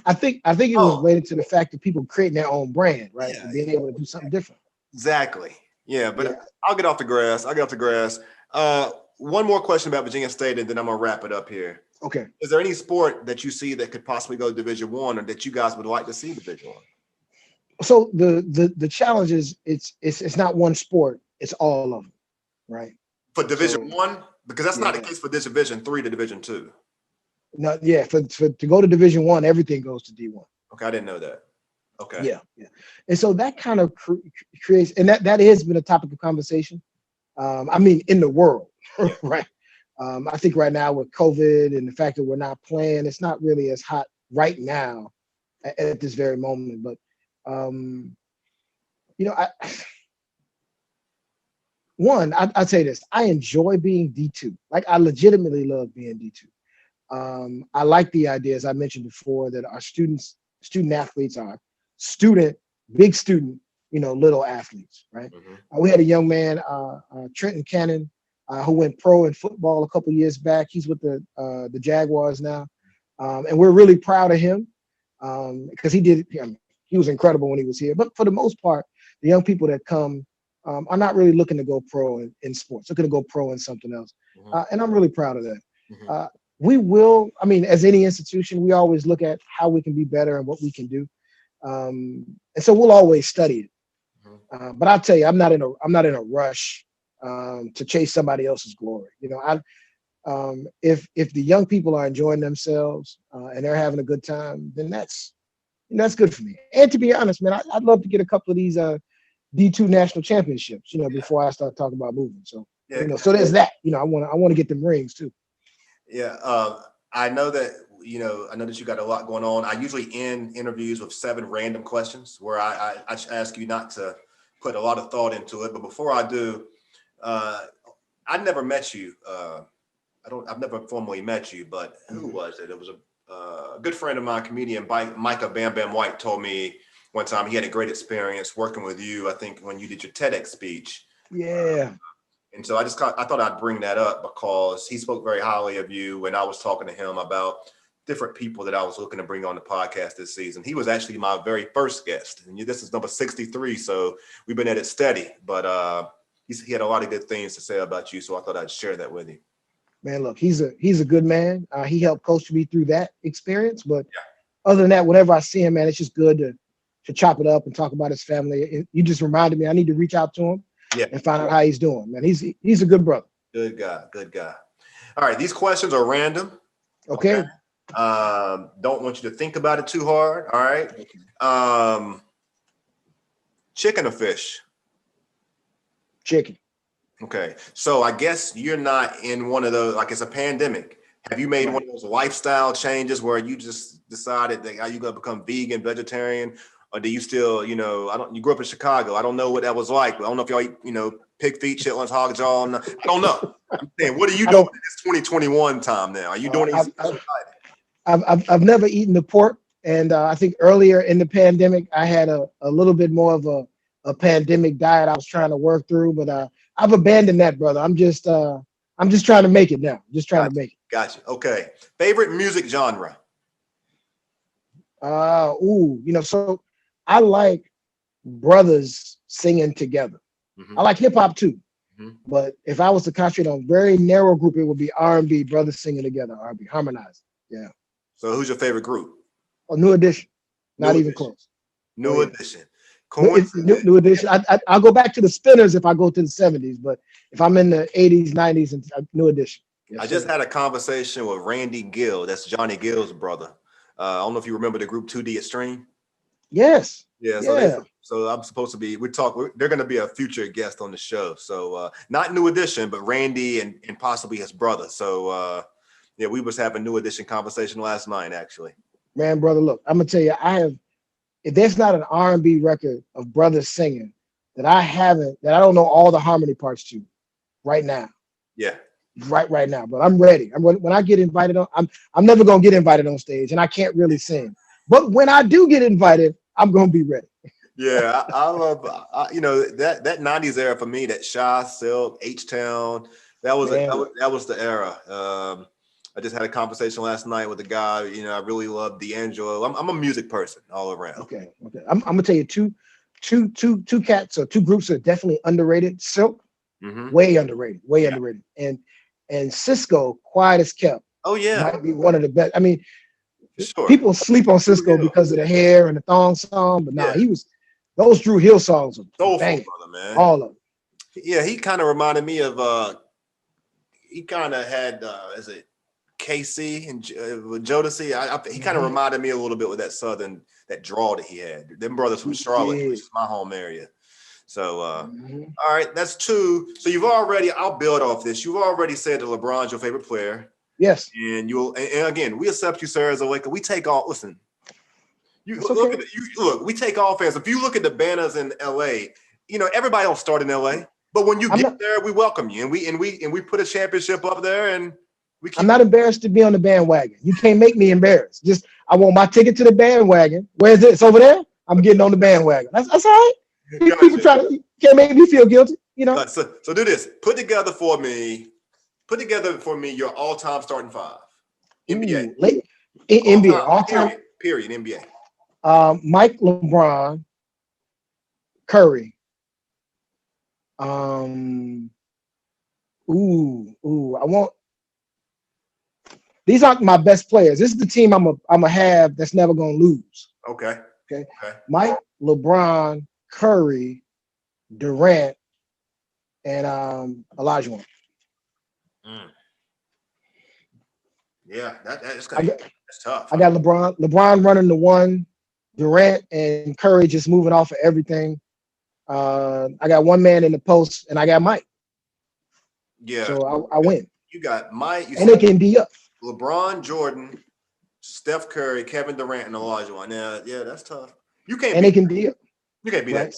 I think it was related to the fact that people creating their own brand, right? And being able to do something different. Exactly. Yeah, but I'll get off the grass. One more question about Virginia State, and then I'm gonna wrap it up here. Okay. Is there any sport that you see that could possibly go Division I, or that you guys would like to see Division I? So the challenge is it's not one sport, it's all of them, right? For Division I, because that's not the case for this Division III to Division II. No, for to go to Division I, everything goes to D1. Okay, I didn't know that. Okay. Yeah. And so that kind of creates, and that has been a topic of conversation. I mean, in the world, right? I think right now with COVID and the fact that we're not playing, it's not really as hot right now at this very moment. But I'd say this: I enjoy being D2. Like, I legitimately love being D2. I like the idea, as I mentioned before, that our student athletes are big student, little athletes, right? We had a young man, Trenton Cannon, who went pro in football a couple years back. He's with the Jaguars now, and we're really proud of him because he was incredible when he was here. But for the most part, the young people that come are not really looking to go pro in sports. They're going to go pro in something else, and I'm really proud of that. We will, as any institution, we always look at how we can be better and what we can do. And so we'll always study it. But I'll tell you, I'm not in a rush to chase somebody else's glory. If the young people are enjoying themselves and they're having a good time, then that's good for me. And to be honest, man, I'd love to get a couple of these D2 national championships, before I start talking about moving. So, so there's that. I want to get them rings too. Yeah, I know that you got a lot going on. I usually end interviews with 7 random questions where I ask you not to put a lot of thought into it. But before I do, I never met you. I've never formally met you, but who was it? It was a good friend of mine, comedian Micah Bam Bam White, told me one time he had a great experience working with you. I think when you did your TEDx speech. Yeah. And so I thought I'd bring that up because he spoke very highly of you, and I was talking to him about different people that I was looking to bring on the podcast this season. He was actually my very first guest, and this is number 63, so we've been at it steady. But he had a lot of good things to say about you, so I thought I'd share that with you. Man, look, he's a good man. He helped coach me through that experience. But other than that, whenever I see him, man, it's just good to chop it up and talk about his family. You just reminded me I need to reach out to him. And find out how he's doing, man. He's a good brother. Good guy. All right, these questions are random. Okay. Don't want you to think about it too hard. All right. Chicken or fish? Chicken. Okay. So I guess you're not in one of those, like it's a pandemic. Have you made one of those lifestyle changes where you just decided that you're going to become vegan, vegetarian? Or do you still, you grew up in Chicago. I don't know what that was like. I don't know if y'all eat, pig feet, chitlins, hog jaw. I don't know. I'm saying, what are you doing in this 2021 time now? Are you doing it? I've never eaten the pork. And I think earlier in the pandemic, I had a little bit more of a pandemic diet I was trying to work through. But I've abandoned that, brother. I'm just trying to make it now. Just trying to make it. Gotcha. Okay. Favorite music genre? So I like brothers singing together. I like hip hop too, but if I was to concentrate on a very narrow group, it would be R&B, brothers singing together, R&B, harmonizing. Yeah. So who's your favorite group? New Edition. Not even close. New Edition. New Edition. I'll go back to the Spinners if I go to the 70s, but if I'm in the 80s, 90s, and New Edition. I just had a conversation with Randy Gill. That's Johnny Gill's brother. I don't know if you remember the group 2D Extreme. Yes. Yeah. So I'm supposed to be. They're going to be a future guest on the show. So not New Edition, but Randy and possibly his brother. So we was having New Edition conversation last night, actually. Man, brother, look, I'm gonna tell you, if there's not an R&B record of brothers singing that I don't know all the harmony parts to, right now. Yeah. Right now, but I'm ready. When I get invited on, I'm never gonna get invited on stage, and I can't really sing. But when I do get invited, I'm gonna be ready. Yeah, I love that 90s era for me. That Shy, Silk, H-Town. That was that was the era. I just had a conversation last night with a guy. I really love D'Angelo. I'm a music person all around. Okay. I'm gonna tell you two cats or two groups that are definitely underrated. Silk, way underrated, underrated, and Cisco, quiet as kept. Oh yeah, might be one of the best. I mean, sure. People sleep on Cisco because of the hair and the thong song, but he was those Drew Hill songs were soulful, banging, brother, man. All of them. Yeah, he kind of reminded me of he kind of had is it KC and Jodeci? He kind of reminded me a little bit with that southern, that drawl that he had. Them brothers from Charlotte, which is my home area. So all right, that's two. So I'll build off this. You've already said that LeBron's your favorite player. Yes. And and again, we accept you, sir, as a Laker. We take all. Listen, we take all fans. If you look at the banners in LA, everybody don't start in LA, but when you get there, we welcome you, and we put a championship up there, and I'm not embarrassed to be on the bandwagon. You can't make me embarrassed. Just I want my ticket to the bandwagon. Where is it? It's over there. I'm getting on the bandwagon. That's all right. People can't make me feel guilty. So do this. Put together for me your all-time starting five. NBA. NBA. All-time. Period. NBA. Mike, LeBron, Curry. I want. These aren't my best players. This is the team I'm a have that's never gonna lose. Okay. Mike, LeBron, Curry, Durant, and Olajuwon. Yeah, that's tough. I got LeBron running the one, Durant and Curry just moving off of everything. I got one man in the post, and I got Mike. Yeah. So I win. You got Mike. And they can be up. LeBron, Jordan, Steph Curry, Kevin Durant, and Olajuwon. Now, yeah, that's tough. You can't. And they can be up. You can't be that.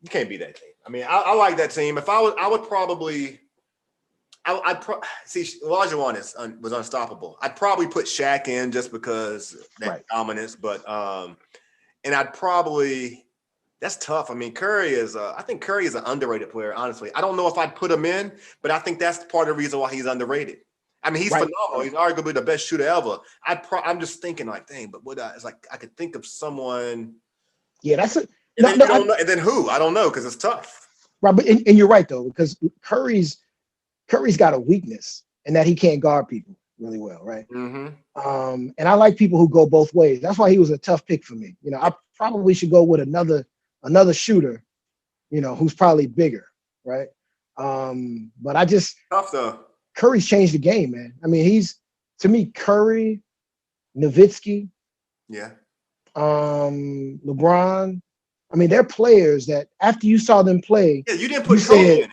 You can't be that team. I mean, I like that team. If I would probably. See, Olajuwon was unstoppable. I'd probably put Shaq in just because that dominance, but and I'd probably. That's tough. I mean, I think Curry is an underrated player, honestly. I don't know if I'd put him in, but I think that's part of the reason why he's underrated. I mean, he's phenomenal. He's arguably the best shooter ever. I'm just thinking like, dang, but it's like I could think of someone. Yeah, that's it. And then who? I don't know because it's tough. Right, but and you're right though, because Curry's got a weakness in that he can't guard people really well, right? And I like people who go both ways. That's why he was a tough pick for me. I probably should go with another shooter, who's probably bigger, right? But I just tough though. Curry's changed the game, man. I mean, to me, Curry, Nowitzki, LeBron. I mean, they're players that after you saw them play, you didn't put Kobe in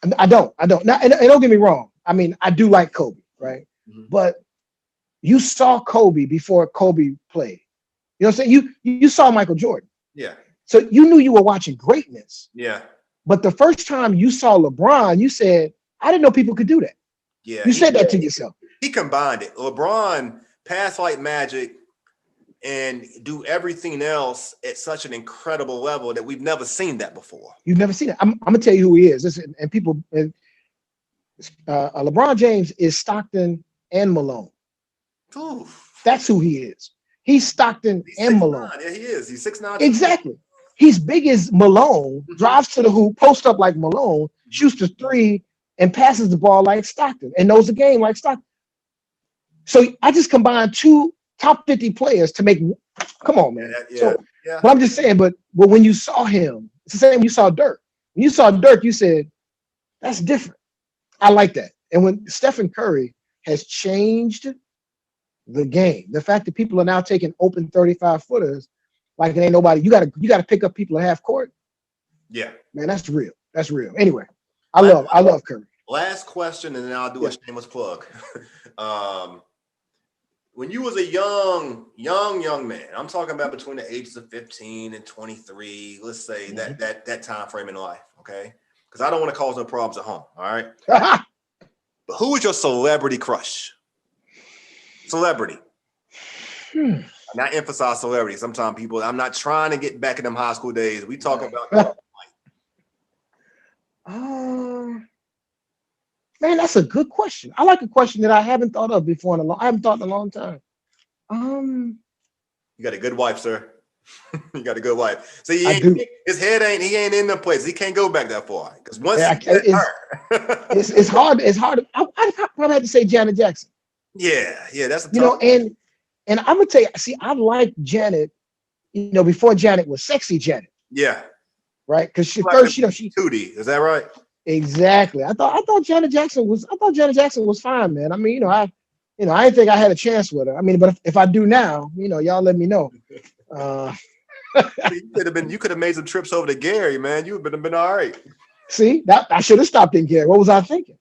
it. I don't. Now, and don't get me wrong. I mean, I do like Kobe, right? But you saw Kobe before Kobe played. You know what I'm saying? You saw Michael Jordan. Yeah. So you knew you were watching greatness. Yeah. But the first time you saw LeBron, you said, I didn't know people could do that. Yeah. You said that to yourself. He combined it. LeBron pass like magic and do everything else at such an incredible level that we've never seen that before. You've never seen it. I'm gonna tell you who he is. And people, LeBron James is Stockton and Malone. Oof. That's who he is. He's Stockton and Malone. Yeah, he is. He's 6'9". Exactly. He's big as Malone, drives to the hoop, posts up like Malone, shoots the three, and passes the ball like Stockton, and knows the game like Stockton. So I just combined two top 50 players to make. Come on, man. But I'm just saying. But when you saw him, it's the same when you saw Dirk. When you saw Dirk, you said, "That's different." I like that. And when Stephen Curry has changed the game, the fact that people are now taking open 35-footers like it ain't nobody. You gotta pick up people at half court. Yeah, man, that's real. That's real. Anyway, I love Curry. Last question, and then I'll do a shameless plug. When you was a young man, I'm talking about between the ages of 15 and 23, let's say that time frame in life, okay? Because I don't want to cause no problems at home, all right? But who was your celebrity crush? Celebrity. And I emphasize celebrity. Sometimes people, I'm not trying to get back in them high school days. We talk about. Man, that's a good question. I like a question that I haven't thought of before I haven't thought in a long time. You got a good wife, sir. You got a good wife. See, I do. His head ain't in the place. He can't go back that far because once it's hard. It's hard. I probably have to say Janet Jackson. Yeah, that's a tough one. And I'm gonna tell you. See, I like Janet. Before Janet was sexy Janet. Yeah. Right, because she Tootie. Is that right? Exactly. I thought Janet Jackson was fine, man. I mean, I didn't think I had a chance with her. I mean, but if I do now, y'all let me know. You could have made some trips over to Gary, man. You would have been all right. See, that I should have stopped in Gary. What was I thinking?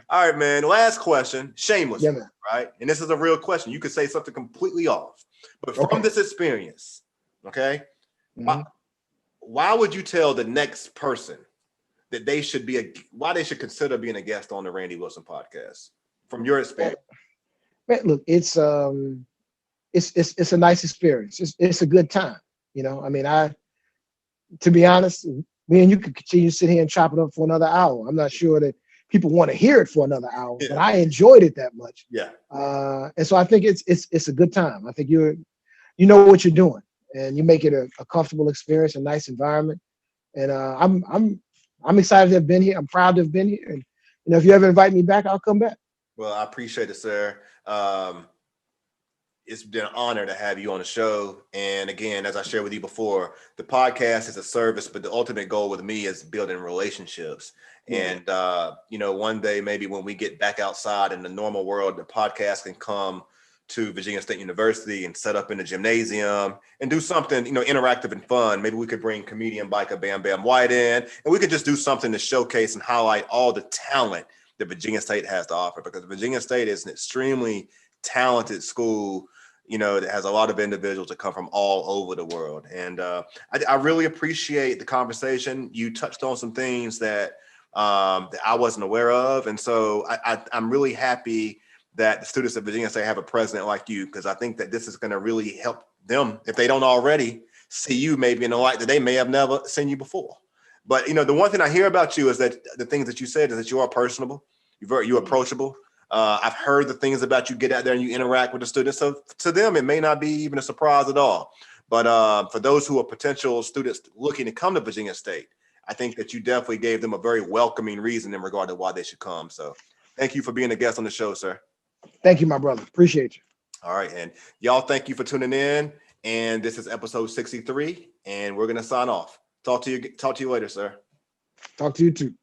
All right, man. Last question. Shameless, yeah, man. Right? And this is a real question. You could say something completely off. But from this experience, okay, why would you tell the next person that they should why they should consider being a guest on the Randy Wilson podcast from your experience? Man, look, it's a nice experience. It's a good time. I mean, to be honest, me and you could continue to sit here and chop it up for another hour. I'm not sure that people want to hear it for another hour, but I enjoyed it that much. Yeah. And so I think it's a good time. I think you know what you're doing, and you make it a comfortable experience, a nice environment. And I'm excited to have been here. I'm proud to have been here. And if you ever invite me back, I'll come back. Well, I appreciate it, sir. It's been an honor to have you on the show. And again, as I shared with you before, the podcast is a service, but the ultimate goal with me is building relationships. And, one day, maybe when we get back outside in the normal world, the podcast can come to Virginia State University and set up in the gymnasium and do something, interactive and fun. Maybe we could bring comedian biker Bam Bam White in, and we could just do something to showcase and highlight all the talent that Virginia State has to offer, because Virginia State is an extremely talented school, that has a lot of individuals that come from all over the world. And I really appreciate the conversation. You touched on some things that I wasn't aware of. And so I'm really happy that the students at Virginia State have a president like you, because I think that this is going to really help them, if they don't already, see you maybe in a light that they may have never seen you before. But, the one thing I hear about you is that the things that you said is that you are personable, you're approachable. I've heard the things about you get out there and you interact with the students. So to them, it may not be even a surprise at all. But for those who are potential students looking to come to Virginia State, I think that you definitely gave them a very welcoming reason in regard to why they should come. So thank you for being a guest on the show, sir. Thank you, my brother. Appreciate you. All right. And y'all, thank you for tuning in. And this is episode 63, and we're going to sign off. Talk to you later, sir. Talk to you too.